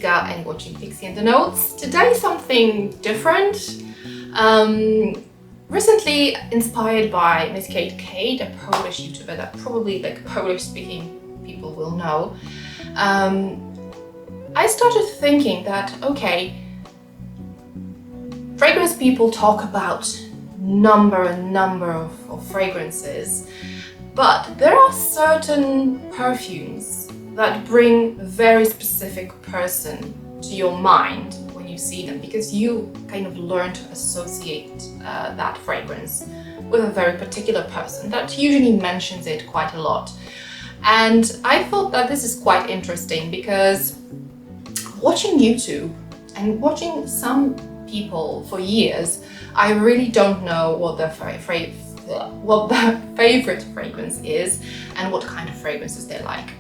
Chica and watching Pixie and the Notes. Today something different. Recently inspired by Miss Kate, a Polish YouTuber that probably like Polish speaking people will know. I started thinking that, okay, fragrance people talk about number of fragrances, but there are certain perfumes that bring a very specific person to your mind when you see them, because you kind of learn to associate that fragrance with a very particular person that usually mentions it quite a lot. And I thought that this is quite interesting because watching YouTube and watching some people for years, I really don't know what their favorite fragrance is and what kind of fragrances they like.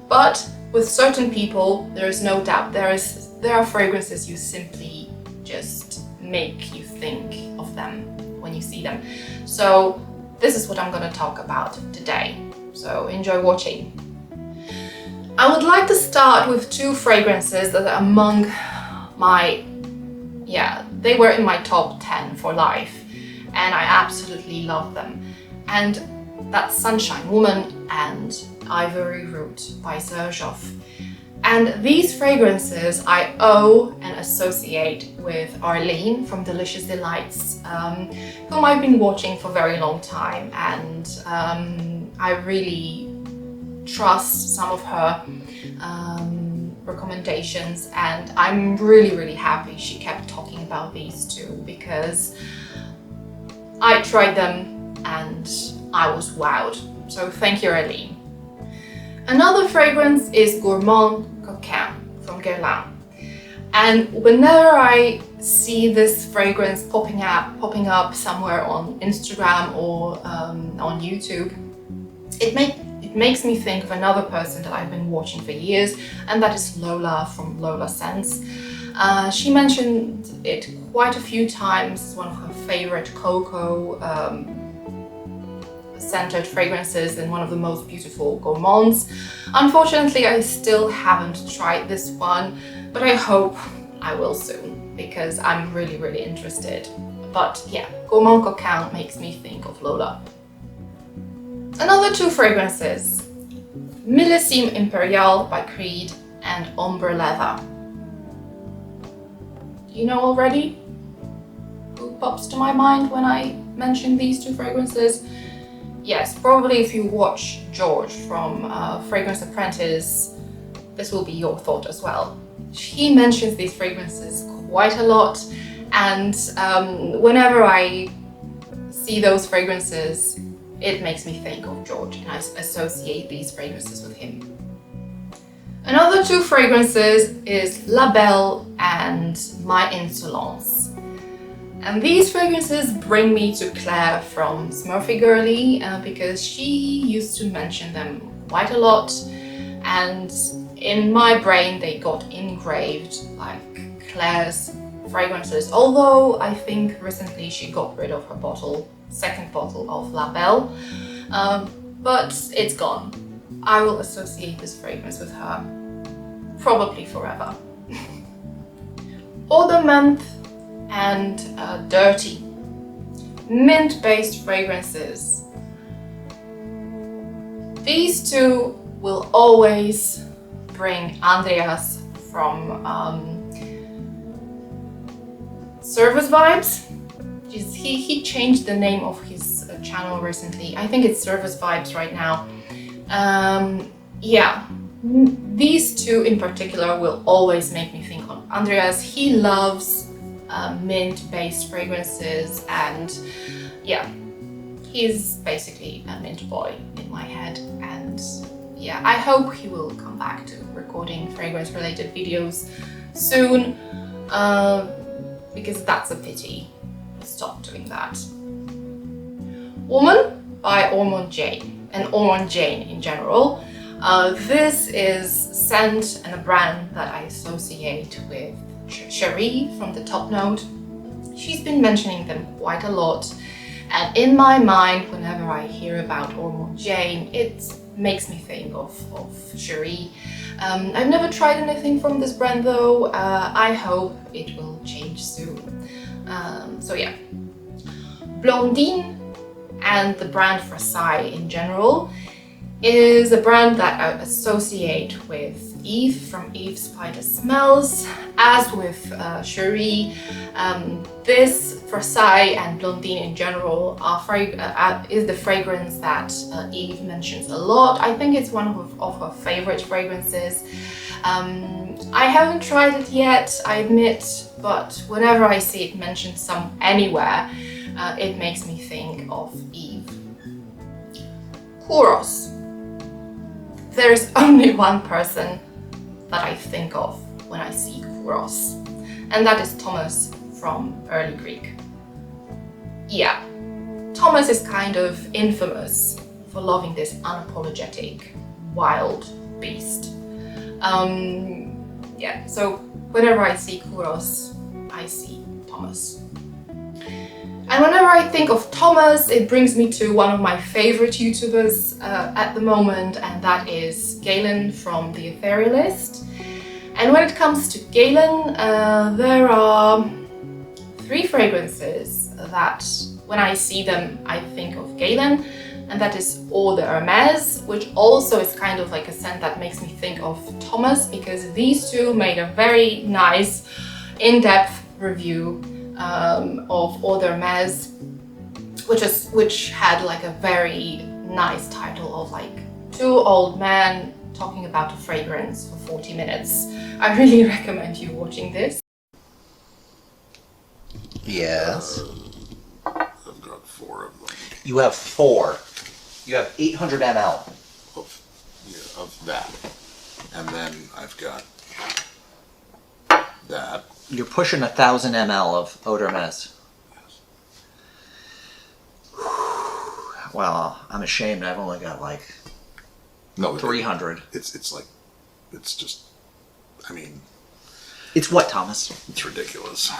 But with certain people, there is no doubt there are fragrances you simply just make you think of them when you see them. So this is what I'm going to talk about today. So enjoy watching. I would like to start with two fragrances that are among my, they were in my top 10 for life, and I absolutely love them. And that's Sunshine Woman and Ivory Root by Xerjoff. And these fragrances I owe and associate with Arlene from Delicious Delights, whom I've been watching for a very long time, and I really trust some of her recommendations, and I'm really happy she kept talking about these two because I tried them and I was wowed. So thank you, Arlene. Another fragrance is Gourmand Coquin from Guerlain. And whenever I see this fragrance popping up somewhere on Instagram or on YouTube, it makes me think of another person that I've been watching for years, and that is Lola from LolaScents. She mentioned it quite a few times. It's one of her favorite cocoa scented fragrances and one of the most beautiful gourmands. Unfortunately, I still haven't tried this one, but I hope I will soon because I'm really interested. But yeah, Gourmand Coquin makes me think of Lola. Another two fragrances, Millesime Imperial by Creed and Ombre Leather. Do you know already who pops to my mind when I mention these two fragrances? Yes, probably if you watch George from Fragrance Apprentice, this will be your thought as well. He mentions these fragrances quite a lot, and whenever I see those fragrances, it makes me think of George, and I associate these fragrances with him. Another two fragrances is La Belle and My Insolence. And these fragrances bring me to Claire from Smurfygurly because she used to mention them quite a lot, and in my brain they got engraved like Claire's fragrances, although I think recently she got rid of her second bottle of La Belle, but it's gone. I will associate this fragrance with her probably forever. Ormonde and Dirty, mint-based fragrances. These two will always bring Andreas from Servus Vibes. He changed the name of his channel recently. I think it's Servus Vibes right now. These two in particular will always make me think of Andreas. He loves mint-based fragrances, and he's basically a mint boy in my head. And I hope he will come back to recording fragrance-related videos soon, because that's a pity. Stop doing that. Woman by Ormonde and Ormonde in general. This is scent and a brand that I associate with Cherie from the top note. She's been mentioning them quite a lot, and in my mind, whenever I hear about Ormonde, it makes me think of Cherie. I've never tried anything from this brand though. I hope it will change soon. So yeah, Blondine and the brand Frassai in general is a brand that I associate with Eve from Eve's Finest Smells, as with Cherie. This Frassai and Blondine in general is the fragrance that Eve mentions a lot. I think it's one of her favorite fragrances. I haven't tried it yet, I admit, but whenever I see it mentioned anywhere, it makes me think of Eve. Kouros. There is only one person that I think of when I see Kouros, and that is Thomas from Early Greek. Yeah, Thomas is kind of infamous for loving this unapologetic, wild beast. Yeah, so whenever I see Kouros, I see Thomas. And whenever I think of Thomas, it brings me to one of my favorite YouTubers at the moment, and that is Guerlain from the Imperialist. And when it comes to Guerlain, there are 3 fragrances that when I see them, I think of Guerlain, and that is Eau de Hermès, which also is kind of like a scent that makes me think of Thomas, because these two made a very nice in-depth review of Eau de Hermès, which had like a very nice title of like 2 old men talking about a fragrance for 40 minutes. I really recommend you watching this. Yes. I've got 4 of them. You have 4. You have 800 ml. Of that. And then I've got that. You're pushing 1,000 ml of Eau de Hermès. Yes. Well, I'm ashamed. I've only got like 300. It's just, I mean, It's what, Thomas? it's ridiculous.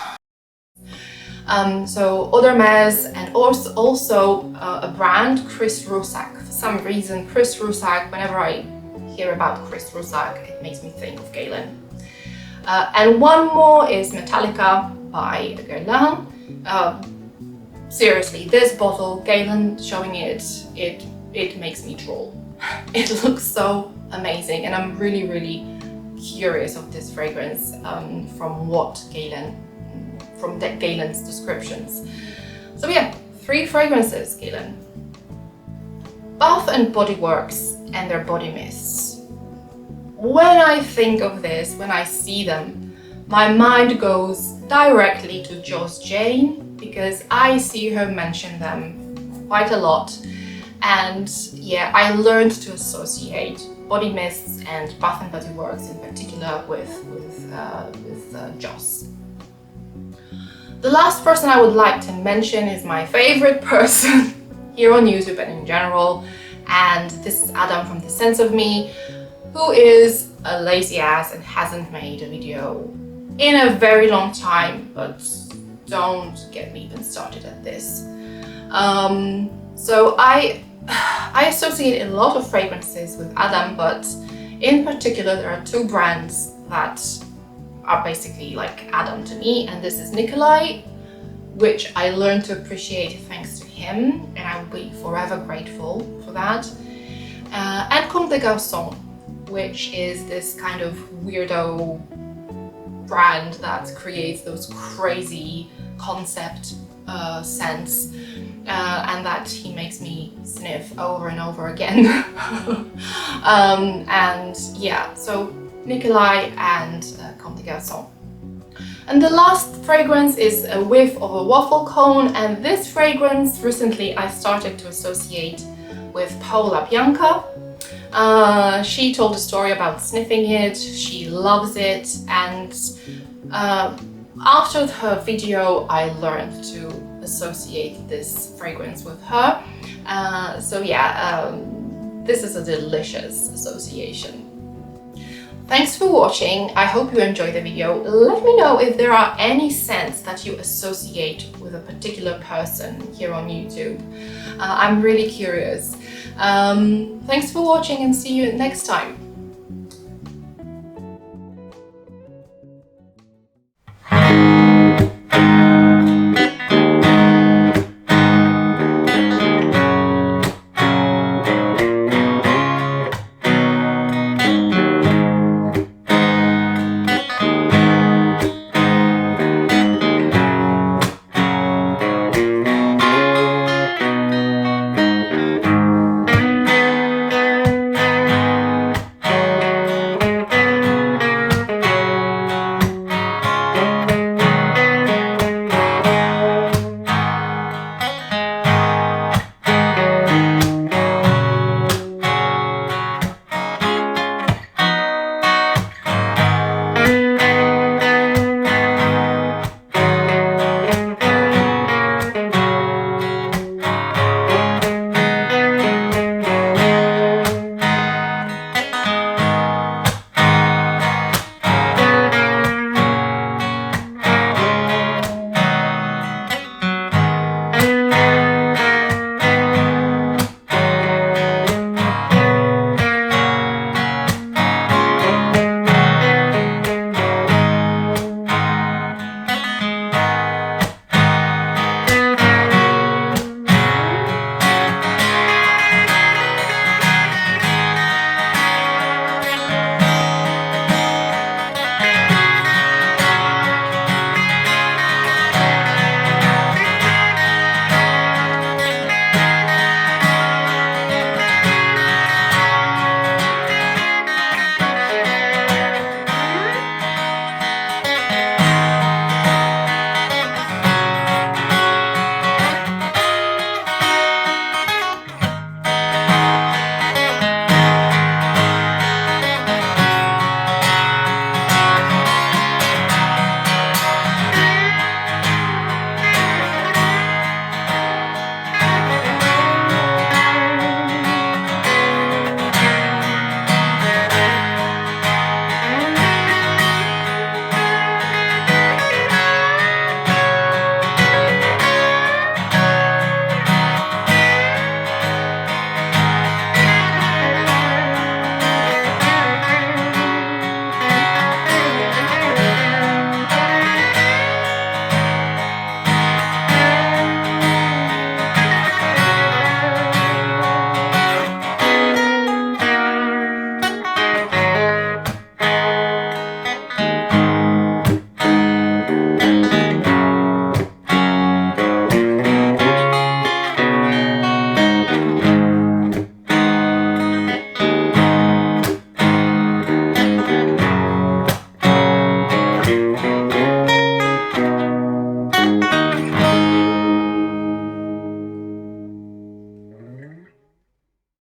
So Eau de Hermès, and also a brand, Chris Roussac. For some reason, Chris Roussac, whenever I hear about Chris Roussac, it makes me think of Guerlain. And one more is Metallica by Guerlain. Seriously, this bottle, Guerlain showing it makes me drool. It looks so amazing, and I'm really curious of this fragrance from Guerlain's descriptions. So yeah, 3 fragrances, Guerlain. Bath and Body Works and their body mists. When I think of this, when I see them, my mind goes directly to Jayne, because I see her mention them quite a lot. And yeah, I learned to associate body mists and Bath and Body Works in particular with Joss. The last person I would like to mention is my favorite person here on YouTube and in general, and this is Adam from The Sense of Me, who is a lazy ass and hasn't made a video in a very long time, but don't get me even started at this. So I associate a lot of fragrances with Adam, but in particular there are 2 brands that are basically like Adam to me, and this is Nikolai, which I learned to appreciate thanks to him, and I will be forever grateful for that. And Comme des Garçons, which is this kind of weirdo brand that creates those crazy concept scents, and that he makes me sniff over and over again. And yeah, so Nikolai and Comme des Garçons. And the last fragrance is a whiff of a waffle cone, and this fragrance recently I started to associate with Paola Bianca. She told a story about sniffing it, she loves it, and after her video I learned to associate this fragrance with her. So yeah, this is a delicious association. Thanks for watching. I hope you enjoyed the video. Let me know if there are any scents that you associate with a particular person here on YouTube. I'm really curious. Thanks for watching and see you next time.